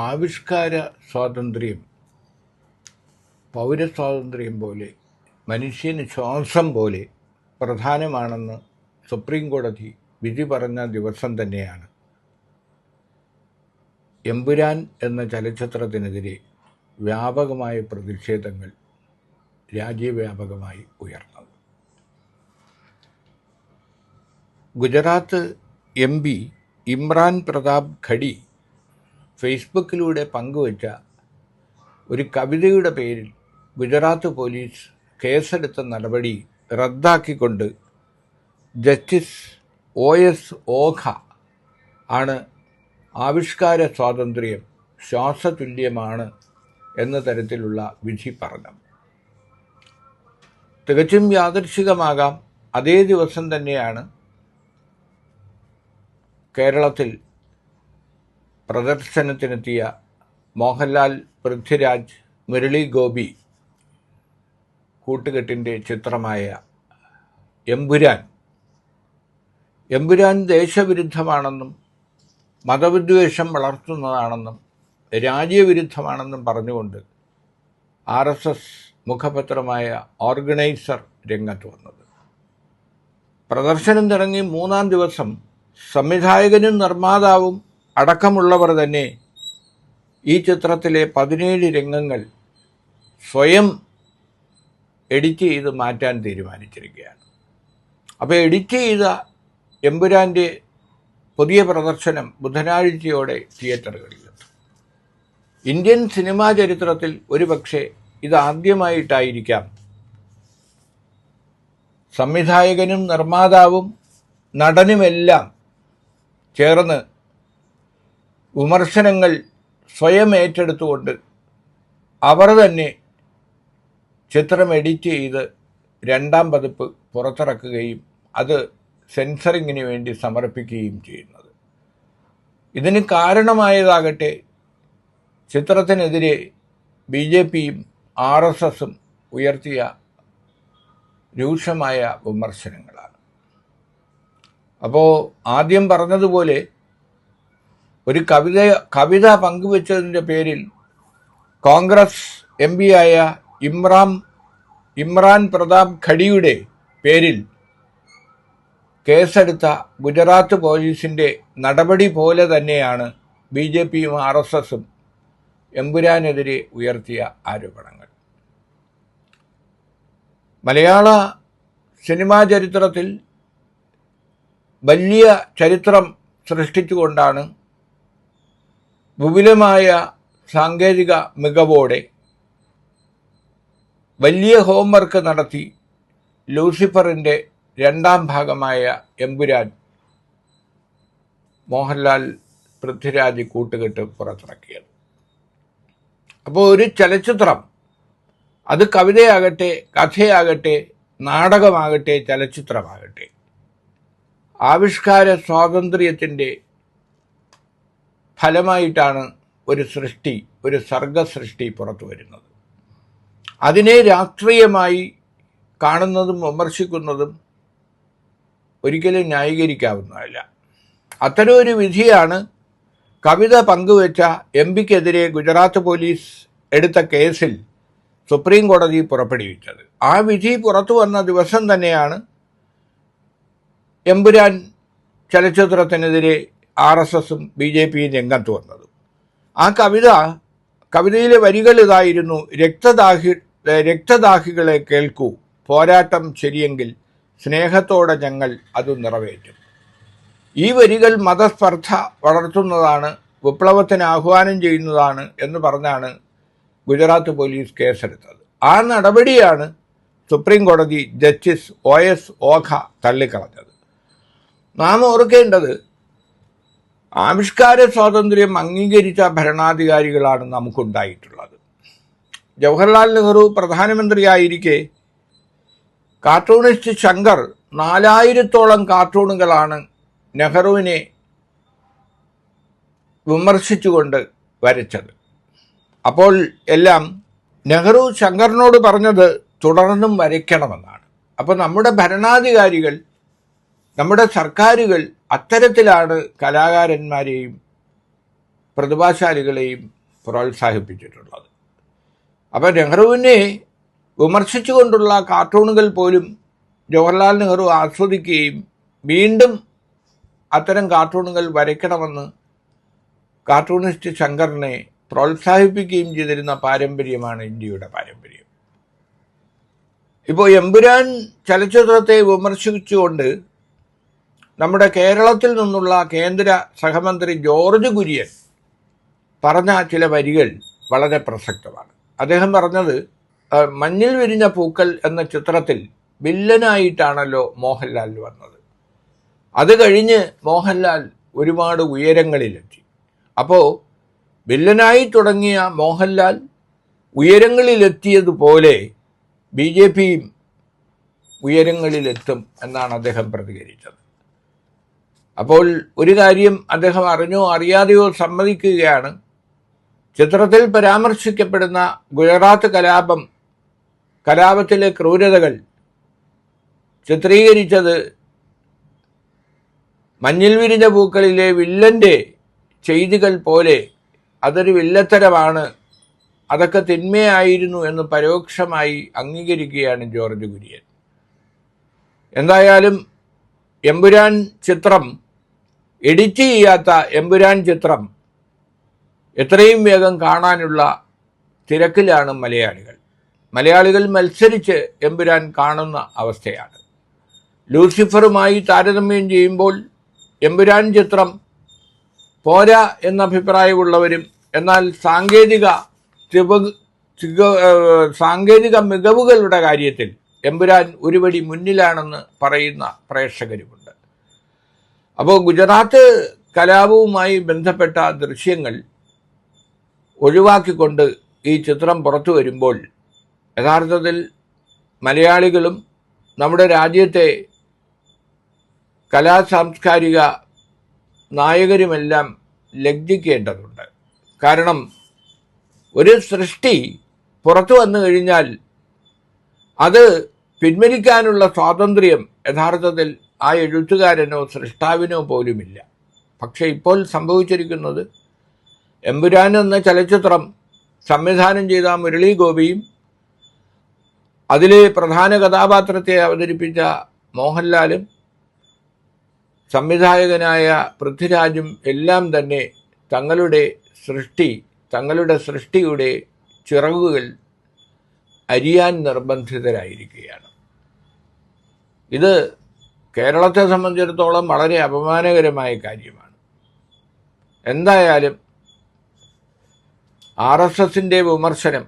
ആവിഷ്കാര സ്വാതന്ത്ര്യം പൗരസ്വാതന്ത്ര്യം പോലെ മനുഷ്യന് ശ്വാസം പോലെ പ്രധാനമാണെന്ന് സുപ്രീം കോടതി വിധി പറഞ്ഞ ദിവസം തന്നെയാണ് എമ്പുരാൻ എന്ന ചലച്ചിത്രത്തിനെതിരെ വ്യാപകമായ പ്രതിഷേധങ്ങൾ രാജ്യവ്യാപകമായി ഉയർന്നത്. ഗുജറാത്ത് MP ഇമ്രാൻ പ്രതാപ് ഖഡി ഫേസ്ബുക്കിലൂടെ പങ്കുവച്ച ഒരു കവിതയുടെ പേരിൽ ഗുജറാത്ത് പോലീസ് കേസെടുത്ത നടപടി റദ്ദാക്കിക്കൊണ്ട് ജസ്റ്റിസ് OS ഓഖ ആണ് ആവിഷ്കാര സ്വാതന്ത്ര്യം ശ്വാസതുല്യമാണ് എന്ന തരത്തിലുള്ള വിധി പറഞ്ഞത്. തികച്ചും യാദൃച്ഛികമാകാം, അതേ ദിവസം തന്നെയാണ് കേരളത്തിൽ പ്രദർശനത്തിനെത്തിയ മോഹൻലാൽ, പൃഥ്വിരാജ്, മുരളി ഗോപി കൂട്ടുകെട്ടിൻ്റെ ചിത്രമായ എമ്പുരാൻ ദേശവിരുദ്ധമാണെന്നും മതവിദ്വേഷം വളർത്തുന്നതാണെന്നും രാജ്യവിരുദ്ധമാണെന്നും പറഞ്ഞുകൊണ്ട് RSS മുഖപത്രമായ ഓർഗനൈസർ രംഗത്ത് വന്നത്. പ്രദർശനം തുടങ്ങി 3-ാം ദിവസം സംവിധായകനും നിർമ്മാതാവും അടക്കമുള്ളവർ തന്നെ ഈ ചിത്രത്തിലെ 17 രംഗങ്ങൾ സ്വയം എഡിറ്റ് ചെയ്ത് മാറ്റാൻ തീരുമാനിച്ചിരിക്കുകയാണ്. അപ്പോൾ എഡിറ്റ് ചെയ്ത എമ്പുരാൻ്റെ പുതിയ പ്രദർശനം ബുധനാഴ്ചയോടെ തിയേറ്ററുകളിലെത്തും. ഇന്ത്യൻ സിനിമാ ചരിത്രത്തിൽ ഒരുപക്ഷെ ഇതാദ്യമായിട്ടായിരിക്കാം സംവിധായകനും നിർമ്മാതാവും നടനുമെല്ലാം ചേർന്ന് വിമർശനങ്ങൾ സ്വയം ഏറ്റെടുത്തുകൊണ്ട് അവർ തന്നെ ചിത്രം എഡിറ്റ് ചെയ്ത് 2-ാം പതിപ്പ് പുറത്തിറക്കുകയും അത് സെൻസറിങ്ങിന് വേണ്ടി സമർപ്പിക്കുകയും ചെയ്യുന്നത്. ഇതിന് കാരണമായതാകട്ടെ ചിത്രത്തിനെതിരെ BJPയും RSSും ഉയർത്തിയ രൂക്ഷമായ വിമർശനങ്ങളാണ്. അപ്പോൾ ആദ്യം പറഞ്ഞതുപോലെ ഒരു കവിത പങ്കുവച്ചതിൻ്റെ പേരിൽ കോൺഗ്രസ് MP ആയ ഇമ്രാൻ പ്രതാപ് ഖഡിയുടെ പേരിൽ കേസെടുത്ത ഗുജറാത്ത് പോലീസിൻ്റെ നടപടി പോലെ തന്നെയാണ് BJPയും RSSും എമ്പുരാനെതിരെ ഉയർത്തിയ ആരോപണങ്ങൾ. മലയാള സിനിമാ ചരിത്രത്തിൽ വലിയ ചരിത്രം സൃഷ്ടിച്ചുകൊണ്ടാണ് വിപുലമായ സാങ്കേതിക മികവോടെ വലിയ ഹോംവർക്ക് നടത്തി ലൂസിഫറിൻ്റെ 2-ാം ഭാഗമായ എമ്പുരാൻ മോഹൻലാൽ, പൃഥ്വിരാജ് കൂട്ടുകെട്ട് പുറത്തിറക്കിയത്. അപ്പോൾ ഒരു ചലച്ചിത്രം, അത് കവിതയാകട്ടെ, കഥയാകട്ടെ, നാടകമാകട്ടെ, ചലച്ചിത്രമാകട്ടെ, ആവിഷ്കാര സ്വാതന്ത്ര്യത്തിൻ്റെ ഫലമായിട്ടാണ് ഒരു സർഗസൃഷ്ടി പുറത്തു വരുന്നത്. അതിനെ രാഷ്ട്രീയമായി കാണുന്നതും വിമർശിക്കുന്നതും ഒരിക്കലും ന്യായീകരിക്കാവുന്നതല്ല. അത്തരമൊരു വിധിയാണ് കവിത പങ്കുവച്ച MPക്കെതിരെ ഗുജറാത്ത് പോലീസ് എടുത്ത കേസിൽ സുപ്രീം കോടതി പുറപ്പെടുവിച്ചത്. ആ വിധി പുറത്തു വന്ന ദിവസം തന്നെയാണ് എമ്പുരാൻ ചലച്ചിത്രത്തിനെതിരെ RSSും BJPയും രംഗത്ത് വന്നത്. ആ കവിതയിലെ വരികൾ ഇതായിരുന്നു: രക്തദാഹികളെ കേൾക്കൂ, പോരാട്ടം ശരിയെങ്കിൽ സ്നേഹത്തോടെ ഞങ്ങൾ അത് നിറവേറ്റും. ഈ വരികൾ മതസ്പർദ്ധ വളർത്തുന്നതാണ്, വിപ്ലവത്തിന് ആഹ്വാനം ചെയ്യുന്നതാണ് എന്ന് പറഞ്ഞാണ് ഗുജറാത്ത് പോലീസ് കേസെടുത്തത്. ആ നടപടിയാണ് സുപ്രീം കോടതി ജസ്റ്റിസ് OS ഓഖ തള്ളിക്കളഞ്ഞത്. നാം ഓർക്കേണ്ടത്, ആവിഷ്കാര സ്വാതന്ത്ര്യം അംഗീകരിച്ച ഭരണാധികാരികളാണ് നമുക്കുണ്ടായിട്ടുള്ളത്. ജവഹർലാൽ നെഹ്റു പ്രധാനമന്ത്രിയായിരിക്കെ കാർട്ടൂണിസ്റ്റ് ശങ്കർ 4000-ഓളം കാർട്ടൂണുകളാണ് നെഹ്റുവിനെ വിമർശിച്ചുകൊണ്ട് വരച്ചത്. അപ്പോൾ എല്ലാം നെഹ്റു ശങ്കറിനോട് പറഞ്ഞത് തുടർന്നും വരയ്ക്കണമെന്നാണ്. അപ്പോൾ നമ്മുടെ ഭരണാധികാരികൾ, നമ്മുടെ സർക്കാരുകൾ അത്തരത്തിലാണ് കലാകാരന്മാരെയും പ്രതിഭാശാലികളെയും പ്രോത്സാഹിപ്പിച്ചിട്ടുള്ളത്. അപ്പം നെഹ്റുവിനെ വിമർശിച്ചുകൊണ്ടുള്ള കാർട്ടൂണുകൾ പോലും ജവഹർലാൽ നെഹ്റു ആസ്വദിക്കുകയും വീണ്ടും അത്തരം കാർട്ടൂണുകൾ വരയ്ക്കണമെന്ന് കാർട്ടൂണിസ്റ്റ് ശങ്കറിനെ പ്രോത്സാഹിപ്പിക്കുകയും ചെയ്തിരുന്ന പാരമ്പര്യമാണ് ഇന്ത്യയുടെ പാരമ്പര്യം. ഇപ്പോൾ എമ്പുരാൻ ചലച്ചിത്രത്തെ വിമർശിച്ചുകൊണ്ട് നമ്മുടെ കേരളത്തിൽ നിന്നുള്ള കേന്ദ്ര സഹമന്ത്രി ജോർജ് കുര്യൻ പറഞ്ഞ ചില വരികൾ വളരെ പ്രസക്തമാണ്. അദ്ദേഹം പറഞ്ഞത്, മഞ്ഞിൽ വിരിഞ്ഞ പൂക്കൾ എന്ന ചിത്രത്തിൽ വില്ലനായിട്ടാണല്ലോ മോഹൻലാൽ വന്നത്. അത് കഴിഞ്ഞ് മോഹൻലാൽ ഒരുപാട് ഉയരങ്ങളിലെത്തി. അപ്പോൾ വില്ലനായി തുടങ്ങിയ മോഹൻലാൽ ഉയരങ്ങളിലെത്തിയതുപോലെ BJPയും ഉയരങ്ങളിലെത്തും എന്നാണ് അദ്ദേഹം പ്രതികരിച്ചത്. അപ്പോൾ ഒരു കാര്യം അദ്ദേഹം അറിഞ്ഞോ അറിയാതെയോ സമ്മതിക്കുകയാണ്, ചിത്രത്തിൽ പരാമർശിക്കപ്പെടുന്ന ഗുജറാത്ത് കലാപത്തിലെ ക്രൂരതകൾ ചിത്രീകരിച്ചത് മഞ്ഞിൽ വിരിഞ്ഞ പൂക്കളിലെ വില്ലൻ്റെ ചെയ്തികൾ പോലെ അതൊരു വില്ലത്തരമാണ്, അതൊക്കെ തിന്മയായിരുന്നു എന്ന് പരോക്ഷമായി അംഗീകരിക്കുകയാണ് ജോർജ് കുര്യൻ. എന്തായാലും എമ്പുരാൻ ചിത്രം, എഡിറ്റ് ചെയ്യാത്ത എമ്പുരാൻ ചിത്രം എത്രയും വേഗം കാണാനുള്ള തിരക്കിലാണ് മലയാളികൾ മത്സരിച്ച് എമ്പുരാൻ കാണുന്ന അവസ്ഥയാണ്. ലൂസിഫറുമായി താരതമ്യം ചെയ്യുമ്പോൾ എമ്പുരാൻ ചിത്രം പോരാ എന്ന അഭിപ്രായമുള്ളവരും എന്നാൽ സാങ്കേതിക മികവുകളുടെ കാര്യത്തിൽ എമ്പുരാൻ ഒരുപടി മുന്നിലാണെന്ന് പറയുന്ന പ്രേക്ഷകരുമുണ്ട്. അപ്പോൾ ഗുജറാത്ത് കലാപവുമായി ബന്ധപ്പെട്ട ദൃശ്യങ്ങൾ ഒഴിവാക്കിക്കൊണ്ട് ഈ ചിത്രം പുറത്തു വരുമ്പോൾ യഥാർത്ഥത്തിൽ മലയാളികളും നമ്മുടെ രാജ്യത്തെ സാംസ്കാരിക നായകരുമെല്ലാം ലജ്ജിക്കേണ്ടതുണ്ട്. കാരണം ഒരു സൃഷ്ടി പുറത്തു വന്നു കഴിഞ്ഞാൽ അത് പിൻവലിക്കാനുള്ള സ്വാതന്ത്ര്യം യഥാർത്ഥത്തിൽ ആ എഴുത്തുകാരനോ സൃഷ്ടാവിനോ പോലുമില്ല. പക്ഷേ ഇപ്പോൾ സംഭവിച്ചിരിക്കുന്നത്, എമ്പുരാൻ എന്ന ചലച്ചിത്രം സംവിധാനം ചെയ്ത മുരളി ഗോപിയും അതിലെ പ്രധാന കഥാപാത്രത്തെ അവതരിപ്പിച്ച മോഹൻലാലും സംവിധായകനായ പൃഥ്വിരാജും എല്ലാം തന്നെ തങ്ങളുടെ സൃഷ്ടിയുടെ ചിറകുകൾ അരിയാൻ നിർബന്ധിതരായിരിക്കുകയാണ്. ഇത് കേരളത്തെ സംബന്ധിച്ചിടത്തോളം വളരെ അപമാനകരമായ കാര്യമാണ്. എന്തായാലും RSSന്റെ വിമർശനം,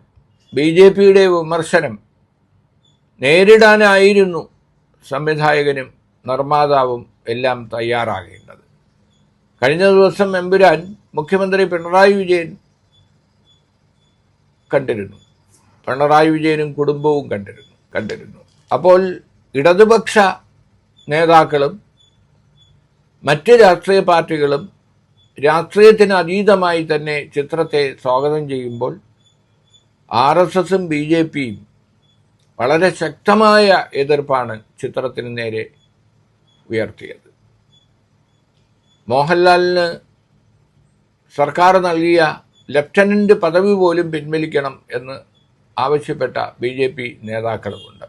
BJPയുടെ വിമർശനം നേരിടാനായിരുന്നു സംവിധായകനും നിർമ്മാതാവും എല്ലാം തയ്യാറാകേണ്ടത്. കഴിഞ്ഞ ദിവസം എമ്പുരാൻ മുഖ്യമന്ത്രി പിണറായി വിജയൻ കണ്ടിരുന്നു. പിണറായി വിജയനും കുടുംബവും കണ്ടിരുന്നു. അപ്പോൾ ഇടതുപക്ഷ നേതാക്കളും മറ്റ് രാഷ്ട്രീയ പാർട്ടികളും രാഷ്ട്രീയത്തിന് അതീതമായി തന്നെ ചിത്രത്തെ സ്വാഗതം ചെയ്യുമ്പോൾ RSSും BJPയും വളരെ ശക്തമായ എതിർപ്പാണ് ചിത്രത്തിന് നേരെ ഉയർത്തിയത്. മോഹൻലാലിന് സർക്കാർ നൽകിയ ലഫ്റ്റനന്റ് പദവി പോലും പിൻവലിക്കണം എന്ന് ആവശ്യപ്പെട്ട BJP നേതാക്കളുമുണ്ട്.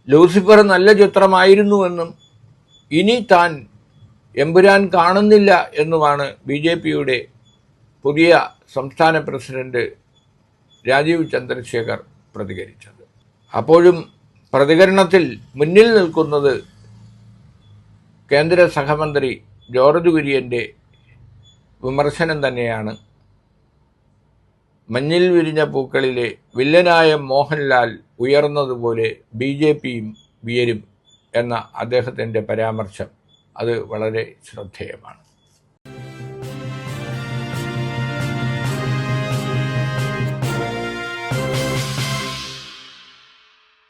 ലൂസിഫർ നല്ല ചിത്രമായിരുന്നുവെന്നും ഇനി താൻ എമ്പുരാൻ കാണുന്നില്ല എന്നുമാണ് BJPയുടെ പുതിയ സംസ്ഥാന പ്രസിഡന്റ് രാജീവ് ചന്ദ്രശേഖർ പ്രതികരിച്ചത്. അപ്പോഴും പ്രതികരണത്തിൽ മുന്നിൽ നിൽക്കുന്നത് കേന്ദ്ര സഹമന്ത്രി ജോർജ് കുര്യൻ്റെ വിമർശനം തന്നെയാണ്. മഞ്ഞിൽ വിരിഞ്ഞ പൂക്കളിലെ വില്ലനായ മോഹൻലാൽ ഉയർന്നതുപോലെ BJPയും ഉയരും എന്ന അദ്ദേഹത്തിൻ്റെ പരാമർശം അത് വളരെ ശ്രദ്ധേയമാണ്.